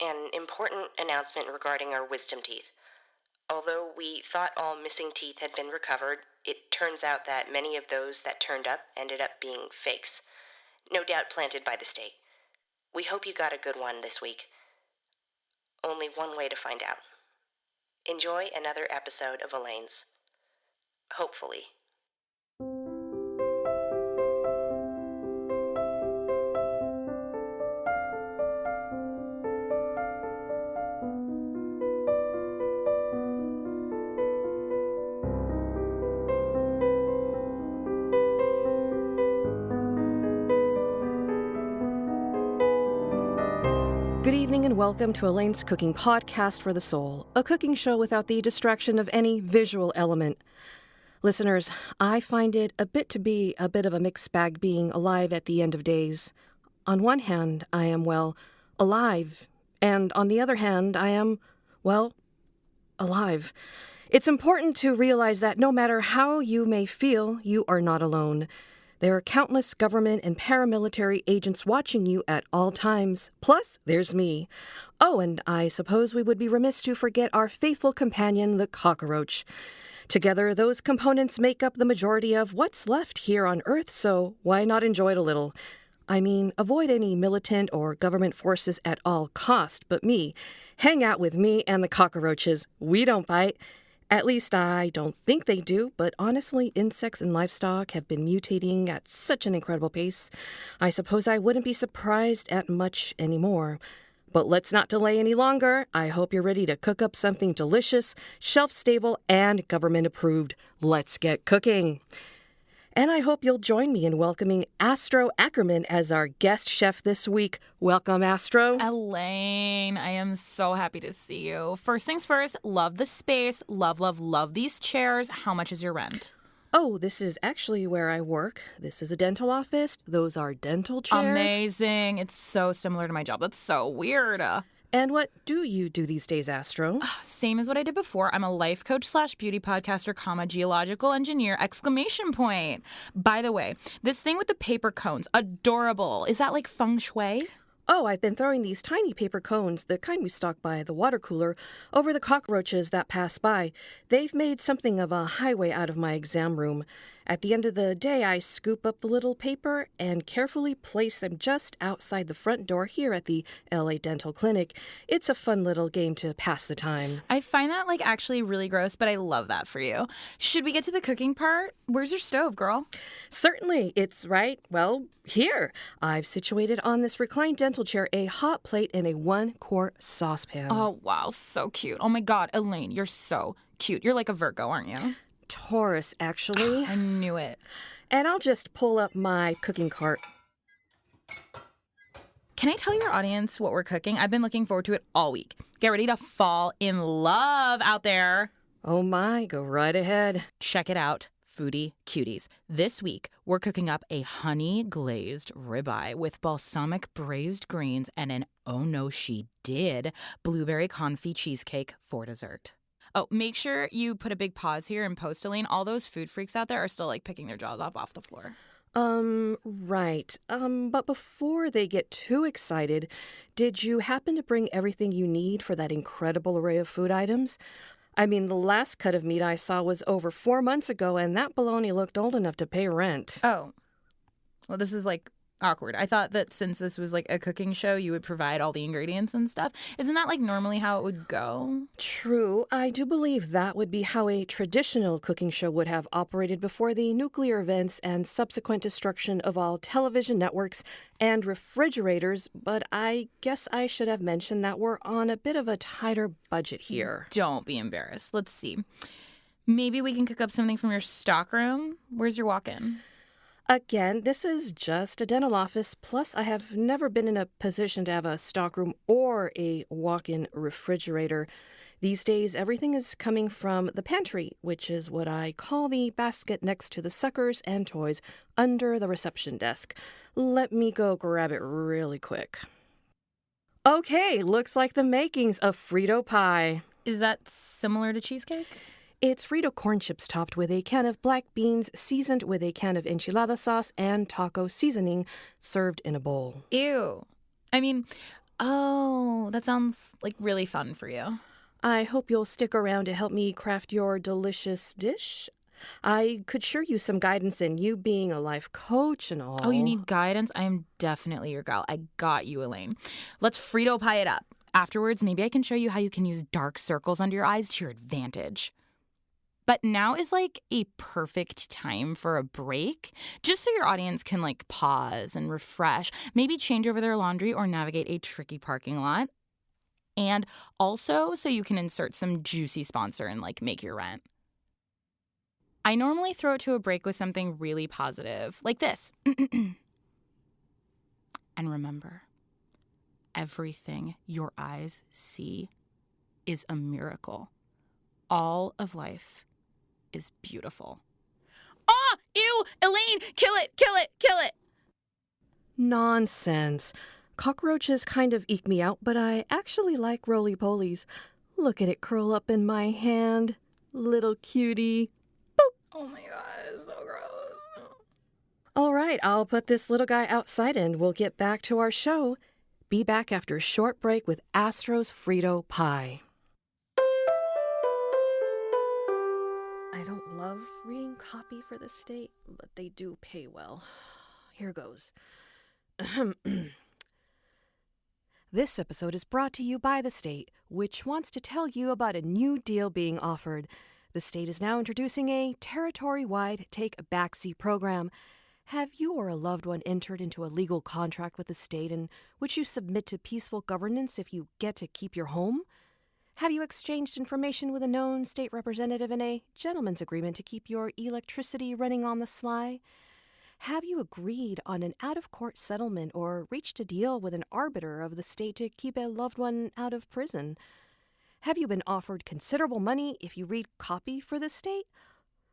An important announcement regarding our wisdom teeth. Although we thought all missing teeth had been recovered, it turns out that many of those that turned up ended up being fakes, no doubt planted by the state. We hope you got a good one this week. Only one way to find out. Enjoy another episode of Elaine's. Hopefully. Good evening and welcome to Elaine's Cooking Podcast for the Soul, a cooking show without the distraction of any visual element. Listeners, I find it a bit of a mixed bag being alive at the end of days. On one hand, I am, alive, and on the other hand, I am, alive. It's important to realize that no matter how you may feel, you are not alone. There are countless government and paramilitary agents watching you at all times. Plus, there's me. Oh, and I suppose we would be remiss to forget our faithful companion, the cockroach. Together, those components make up the majority of what's left here on Earth, so why not enjoy it a little? I mean, avoid any militant or government forces at all cost, but hang out with me and the cockroaches. We don't bite. At least I don't think they do, but honestly, insects and livestock have been mutating at such an incredible pace. I suppose I wouldn't be surprised at much anymore. But let's not delay any longer. I hope you're ready to cook up something delicious, shelf-stable, and government-approved. Let's get cooking. And I hope you'll join me in welcoming Astro Ackerman as our guest chef this week. Welcome, Astro. Elaine, I am so happy to see you. First things first, love the space. Love these chairs. How much is your rent? Oh, this is actually where I work. This is a dental office. Those are dental chairs. Amazing. It's so similar to my job. That's so weird. And what do you do these days, Astro? Same as what I did before. I'm a life coach / beauty podcaster, geological engineer, ! By the way, this thing with the paper cones, adorable. Is that like feng shui? Oh, I've been throwing these tiny paper cones, the kind we stock by the water cooler, over the cockroaches that pass by. They've made something of a highway out of my exam room. At the end of the day, I scoop up the little paper and carefully place them just outside the front door here at the LA Dental Clinic. It's a fun little game to pass the time. I find that actually really gross, but I love that for you. Should we get to the cooking part? Where's your stove, girl? Certainly. It's here. I've situated on this reclined dental chair a hot plate and a 1-quart saucepan. Oh, wow. So cute. Oh, my God. Elaine, you're so cute. You're like a Virgo, aren't you? Taurus, actually. I knew it. And I'll just pull up my cooking cart. Can I tell your audience what we're cooking? I've been looking forward to it all week. Get ready to fall in love out there. Oh my, go right ahead. Check it out, foodie cuties. This week, we're cooking up a honey-glazed ribeye with balsamic braised greens and an oh no she did blueberry confit cheesecake for dessert. Oh, make sure you put a big pause here and post, Elaine. All those food freaks out there are still picking their jaws off the floor. Right. But before they get too excited, did you happen to bring everything you need for that incredible array of food items? I mean, the last cut of meat I saw was over 4 months ago, and that bologna looked old enough to pay rent. Oh. Well, this is awkward. I thought that since this was a cooking show, you would provide all the ingredients and stuff. Isn't that normally how it would go? True. I do believe that would be how a traditional cooking show would have operated before the nuclear events and subsequent destruction of all television networks and refrigerators, but I guess I should have mentioned that we're on a bit of a tighter budget here. Don't be embarrassed. Let's see. Maybe we can cook up something from your stockroom? Where's your walk-in? Again, this is just a dental office, plus I have never been in a position to have a stockroom or a walk-in refrigerator. These days, everything is coming from the pantry, which is what I call the basket next to the suckers and toys under the reception desk. Let me go grab it really quick. Okay, looks like the makings of Frito Pie. Is that similar to cheesecake? It's Frito corn chips topped with a can of black beans, seasoned with a can of enchilada sauce and taco seasoning, served in a bowl. Ew. I mean, Oh, that sounds like really fun for you. I hope you'll stick around to help me craft your delicious dish. I could sure use some guidance, in you being a life coach and all. Oh, you need guidance? I am definitely your gal. I got you, Elaine. Let's Frito Pie it up. Afterwards, maybe I can show you how you can use dark circles under your eyes to your advantage. But now is like a perfect time for a break, just so your audience can like pause and refresh, maybe change over their laundry or navigate a tricky parking lot. And also so you can insert some juicy sponsor and like make your rent. I normally throw it to a break with something really positive, like this. And remember, everything your eyes see is a miracle. All of life is beautiful. Ah! Ew! Elaine! Kill it! Kill it! Kill it! Nonsense. Cockroaches kind of eke me out, but I actually like roly-polies. Look at it curl up in my hand. Little cutie. Oh my god, it's so gross. All right, I'll put this little guy outside and we'll get back to our show. Be back after a short break with Astros Frito Pie. I don't love reading copy for the state, but they do pay well. Here goes. This episode is brought to you by the state, which wants to tell you about a new deal being offered. The state is now introducing a territory-wide take-a-backseat program. Have you or a loved one entered into a legal contract with the state in which you submit to peaceful governance if you get to keep your home? Have you exchanged information with a known state representative in a gentleman's agreement to keep your electricity running on the sly? Have you agreed on an out-of-court settlement or reached a deal with an arbiter of the state to keep a loved one out of prison? Have you been offered considerable money if you read copy for the state?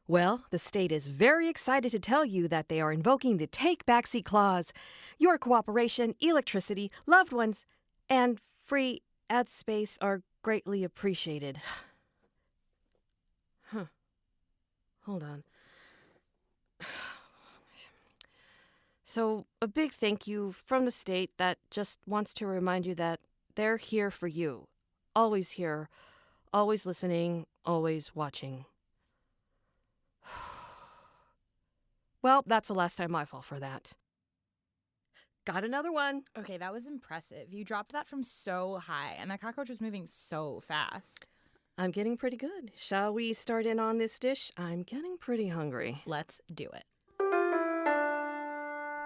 Well, the state is very excited to tell you that they are invoking the Take Backseat Clause. Your cooperation, electricity, loved ones, and free ad space are greatly appreciated. Hold on. So, a big thank you from the state that just wants to remind you that they're here for you. Always here, always listening, always watching. Well, that's the last time I fall for that. Got another one. Okay, that was impressive. You dropped that from so high, and that cockroach was moving so fast. I'm getting pretty good. Shall we start in on this dish? I'm getting pretty hungry. Let's do it.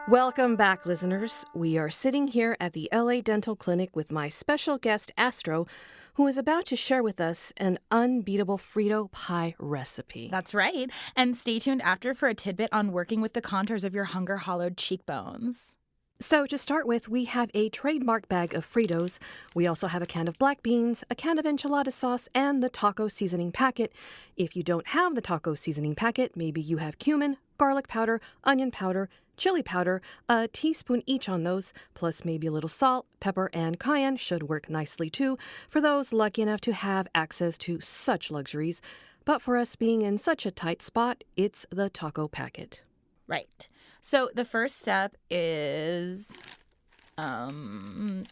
Welcome back, listeners. We are sitting here at the LA Dental Clinic with my special guest, Astro, who is about to share with us an unbeatable Frito pie recipe. That's right. And stay tuned after for a tidbit on working with the contours of your hunger-hollowed cheekbones. So to start with, we have a trademark bag of Fritos. We also have a can of black beans, a can of enchilada sauce, and the taco seasoning packet. If you don't have the taco seasoning packet, maybe you have cumin, garlic powder, onion powder, chili powder, a teaspoon each on those, plus maybe a little salt, pepper, and cayenne should work nicely too for those lucky enough to have access to such luxuries. But for us being in such a tight spot, it's the taco packet. Right. So the first step is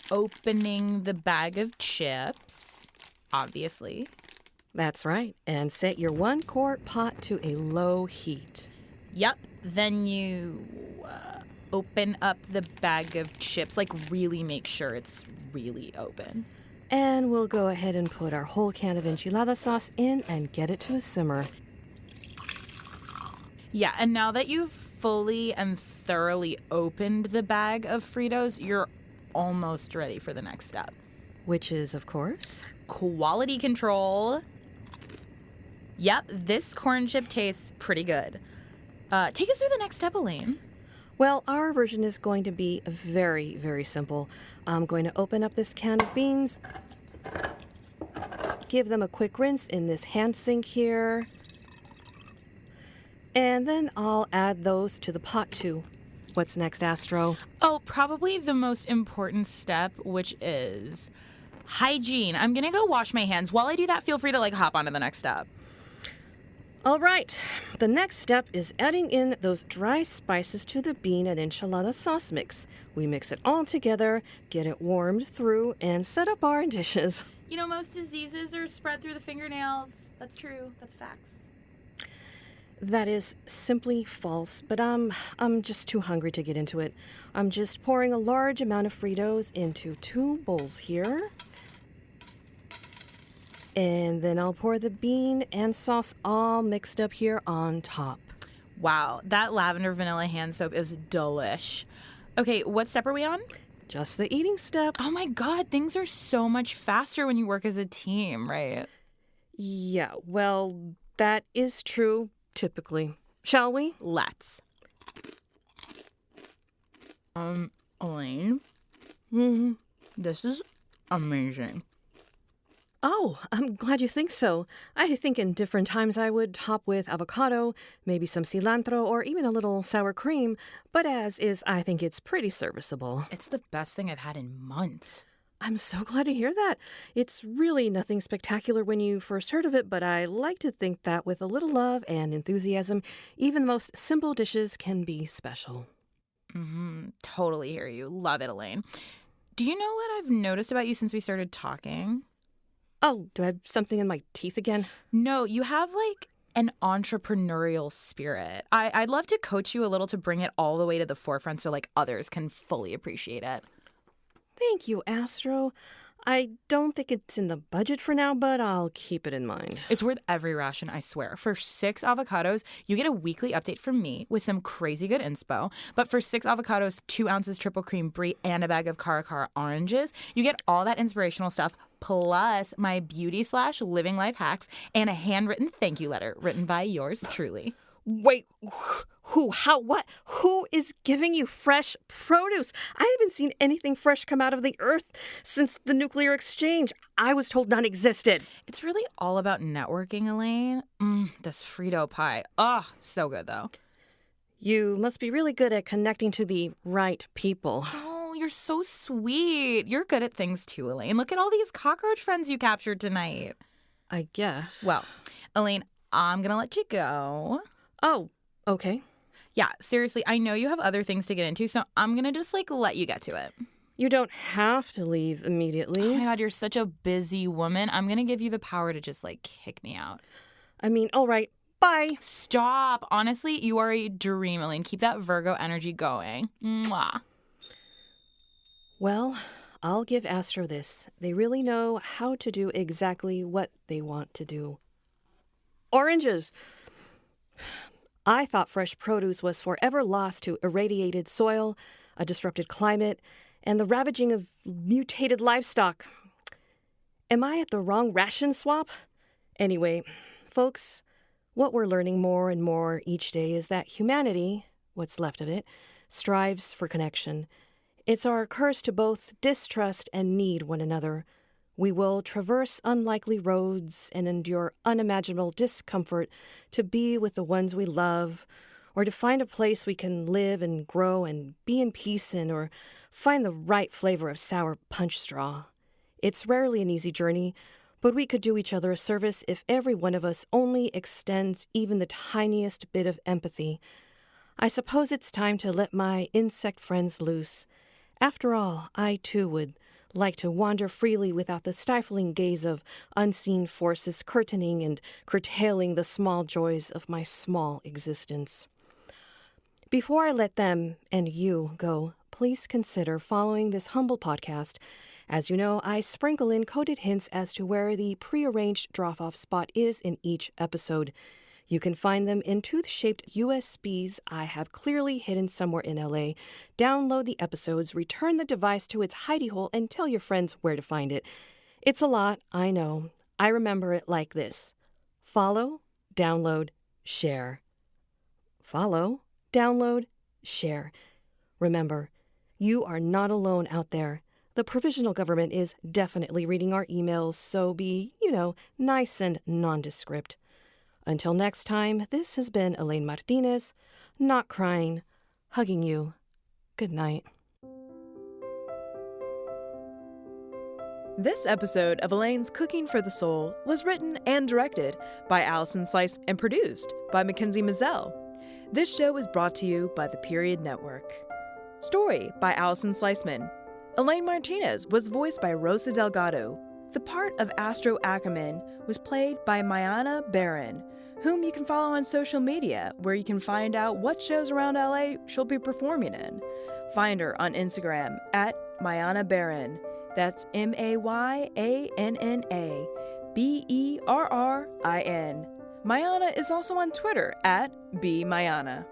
opening the bag of chips, obviously. That's right. And set your 1-quart pot to a low heat. Yep. Then you open up the bag of chips, like really make sure it's really open. And we'll go ahead and put our whole can of enchilada sauce in and get it to a simmer. Yeah, and now that you've fully and thoroughly opened the bag of Fritos, you're almost ready for the next step. Which is, of course, quality control. Yep, this corn chip tastes pretty good. Take us through the next step, Elaine. Well, our version is going to be very, very simple. I'm going to open up this can of beans, give them a quick rinse in this hand sink here, and then I'll add those to the pot too. What's next, Astro? Oh, probably the most important step, which is hygiene. I'm gonna go wash my hands. While I do that, feel free to hop on to the next step. All right, the next step is adding in those dry spices to the bean and enchilada sauce mix. We mix it all together, get it warmed through, and set up our dishes. You know, most diseases are spread through the fingernails. That's true. That's facts. That is simply false, but I'm just too hungry to get into it. I'm just pouring a large amount of Fritos into 2 bowls here. And then I'll pour the bean and sauce all mixed up here on top. Wow, that lavender vanilla hand soap is delish. Okay, what step are we on? Just the eating step. Oh my God, things are so much faster when you work as a team, right? Yeah, well, that is true, typically. Shall we? Let's. Elaine? Mm-hmm. This is amazing. Oh, I'm glad you think so. I think in different times I would hop with avocado, maybe some cilantro, or even a little sour cream. But as is, I think it's pretty serviceable. It's the best thing I've had in months. I'm so glad to hear that. It's really nothing spectacular when you first heard of it, but I like to think that with a little love and enthusiasm, even the most simple dishes can be special. Totally hear you. Love it, Elaine. Do you know what I've noticed about you since we started talking? Oh, do I have something in my teeth again? No, you have like an entrepreneurial spirit. I'd love to coach you a little to bring it all the way to the forefront so like others can fully appreciate it. Thank you, Astro. I don't think it's in the budget for now, but I'll keep it in mind. It's worth every ration, I swear. For 6 avocados, you get a weekly update from me with some crazy good inspo. But for 6 avocados, 2 ounces triple cream brie, and a bag of Cara Cara oranges, you get all that inspirational stuff, plus my beauty/living life hacks and a handwritten thank you letter written by yours truly. Wait, who, how, what? Who is giving you fresh produce? I haven't seen anything fresh come out of the earth since the nuclear exchange. I was told none existed. It's really all about networking, Elaine. This Frito pie. Oh, so good, though. You must be really good at connecting to the right people. Oh, you're so sweet. You're good at things too, Elaine. Look at all these cockroach friends you captured tonight. I guess. Well, Elaine, I'm going to let you go. Oh, okay. Yeah, seriously, I know you have other things to get into, so I'm going to just, let you get to it. You don't have to leave immediately. Oh my God, you're such a busy woman. I'm going to give you the power to just, kick me out. I mean, all right, bye. Stop. Honestly, you are a dream, Elaine. Keep that Virgo energy going. Mwah. Well, I'll give Astro this. They really know how to do exactly what they want to do. Oranges! I thought fresh produce was forever lost to irradiated soil, a disrupted climate, and the ravaging of mutated livestock. Am I at the wrong ration swap? Anyway, folks, what we're learning more and more each day is that humanity, what's left of it, strives for connection. It's our curse to both distrust and need one another. We will traverse unlikely roads and endure unimaginable discomfort to be with the ones we love, or to find a place we can live and grow and be in peace in, or find the right flavor of sour punch straw. It's rarely an easy journey, but we could do each other a service if every one of us only extends even the tiniest bit of empathy. I suppose it's time to let my insect friends loose. After all, I too would like to wander freely without the stifling gaze of unseen forces curtaining and curtailing the small joys of my small existence. Before I let them and you go, please consider following this humble podcast. As you know, I sprinkle in coded hints as to where the prearranged drop-off spot is in each episode. You can find them in tooth-shaped USBs I have clearly hidden somewhere in LA. Download the episodes, return the device to its hidey hole, and tell your friends where to find it. It's a lot, I know. I remember it like this. Follow, download, share. Follow, download, share. Remember, you are not alone out there. The provisional government is definitely reading our emails, so be, nice and nondescript. Until next time, this has been Elaine Martínez, not crying, hugging you. Good night. This episode of Elaine's Cooking for the Soul was written and directed by Allison Slice and produced by Mackenzie Mazzell. This show is brought to you by the Period Network. Story by Allison Sliceman. Elaine Martínez was voiced by Rosa Delgado. The part of Astro Ackerman was played by Mayanna Berrin, whom you can follow on social media, where you can find out what shows around LA she'll be performing in. Find her on Instagram at Mayanna Berrin. That's MayannaBerrin. Mayanna is also on Twitter at BMayanna.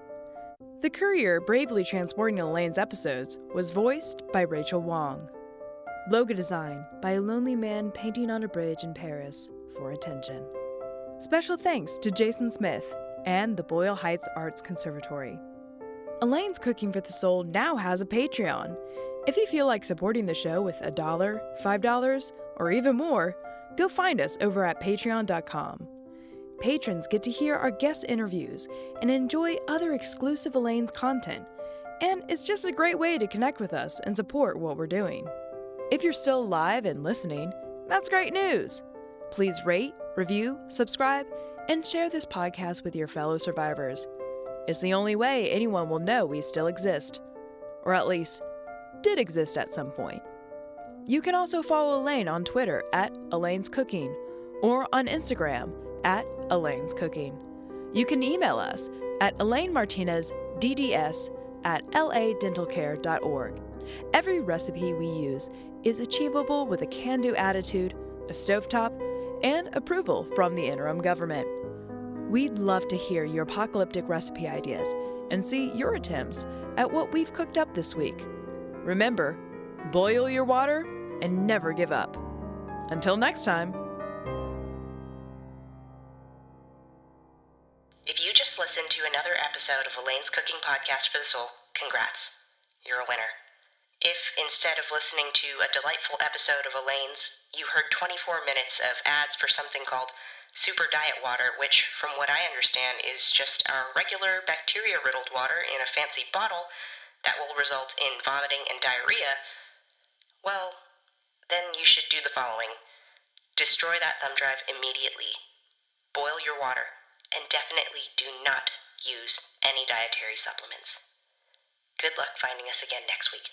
The Courier bravely transporting Elaine's episodes was voiced by Raechel Wong. Logo design by a lonely man painting on a bridge in Paris for attention. Special thanks to Jason Smith and the Boyle Heights Arts Conservatory. Elaine's Cooking for the Soul now has a Patreon. If you feel like supporting the show with $1, $5, or even more, go find us over at patreon.com. Patrons get to hear our guest interviews and enjoy other exclusive Elaine's content, and it's just a great way to connect with us and support what we're doing. If you're still alive and listening, that's great news. Please rate, review, subscribe, and share this podcast with your fellow survivors. It's the only way anyone will know we still exist, or at least did exist at some point. You can also follow Elaine on Twitter at Elaine's Cooking or on Instagram at Elaine's Cooking. You can email us at elainemartinezDDS@ladentalcare.org. Every recipe we use is achievable with a can-do attitude, a stovetop, and approval from the interim government. We'd love to hear your apocalyptic recipe ideas and see your attempts at what we've cooked up this week. Remember, boil your water and never give up. Until next time. If you just listened to another episode of Elaine's Cooking Podcast for the Soul, congrats. You're a winner. If, instead of listening to a delightful episode of Elaine's, you heard 24 minutes of ads for something called Super Diet Water, which, from what I understand, is just our regular bacteria-riddled water in a fancy bottle that will result in vomiting and diarrhea, well, then you should do the following. Destroy that thumb drive immediately. Boil your water, and definitely do not use any dietary supplements. Good luck finding us again next week.